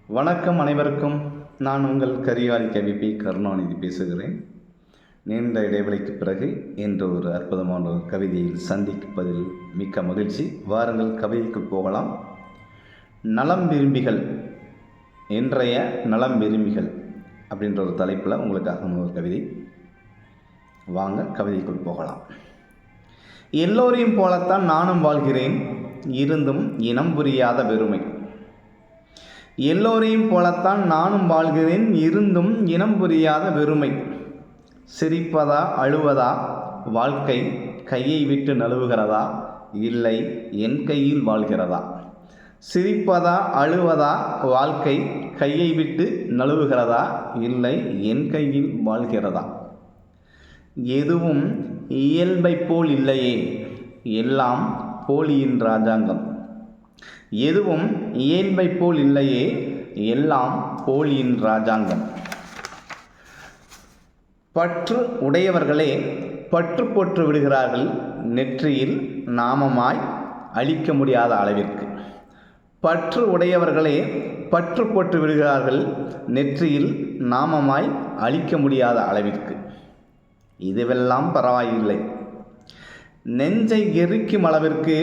வணக்கம் அனைவருக்கும். நான் உங்கள் கரிகாலி கவி பி. கருணாநிதி பேசுகிறேன். நீண்ட இடைவெளிக்கு பிறகு இன்று ஒரு அற்புதமான ஒரு கவிதையில் சந்திப்பதில் மிக்க மகிழ்ச்சி. வாருங்கள் கவிதைக்குள் போகலாம். நலம் விரும்பிகள், இன்றைய நலம் விரும்பிகள் அப்படின்ற ஒரு தலைப்பில் உங்களுக்காக ஒரு கவிதை. வாங்க கவிதைக்குள் போகலாம். எல்லோரையும் போலத்தான் நானும் வாழ்கிறேன், இருந்தும் இனம் புரியாத வெறுமை. எல்லோரையும் போலத்தான் நானும் வாழ்கிறேன், இருந்தும் இனம் புரியாத வெறுமை. சிரிப்பதா அழுவதா வாழ்க்கை கையை விட்டு நழுவுகிறதா, இல்லை என் கையில் வாழ்கிறதா? சிரிப்பதா அழுவதா வாழ்க்கை கையை விட்டு நழுவுகிறதா, இல்லை என் கையில் வாழ்கிறதா? எதுவும் இயல்பை போல் இல்லையே, எல்லாம் போலியின் ராஜாங்கம். எதுவும் இயல்பை போல் இல்லையே, எல்லாம் போலியின் ராஜாங்கம். பற்று உடையவர்களே பற்று போற்று விடுகிறார்கள், நெற்றியில் நாமமாய் அழிக்க முடியாத அளவிற்கு. பற்று உடையவர்களே பற்று போற்று விடுகிறார்கள், நெற்றியில் நாமமாய் அழிக்க முடியாத அளவிற்கு. இதுவெல்லாம் பரவாயில்லை, நெஞ்சை எரிக்கும் அளவிற்கு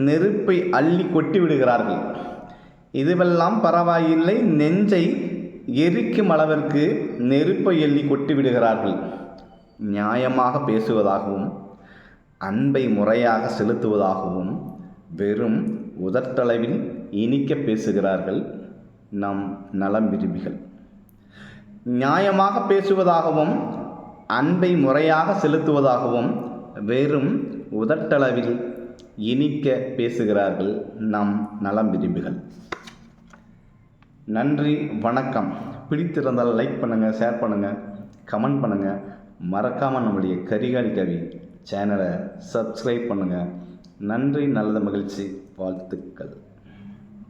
நெருப்பை அள்ளி கொட்டி விடுகிறார்கள். இதுவெல்லாம் பரவாயில்லை, நெஞ்சை எரிக்கும் அளவிற்கு நெருப்பை அள்ளி கொட்டி விடுகிறார்கள். நியாயமாக பேசுவதாகவும் அன்பை முறையாக செலுத்துவதாகவும் வெறும் உதட்டளவில் இனிக்க பேசுகிறார்கள் நம் நலம் விரும்பிகள். நியாயமாக பேசுவதாகவும் அன்பை முறையாக செலுத்துவதாகவும் வெறும் உதட்டளவில் இனிக்க பேசுகிறார்கள் நம் நலம் விரும்பிகள். நன்றி, வணக்கம். பிடித்திருந்தால் லைக் பண்ணுங்கள், ஷேர் பண்ணுங்கள், கமெண்ட் பண்ணுங்கள். மறக்காமல் நம்முடைய கரிகாலி கவி சேனலை சப்ஸ்கிரைப் பண்ணுங்கள். நன்றி, நல்லது, மகிழ்ச்சி, வாழ்த்துக்கள்.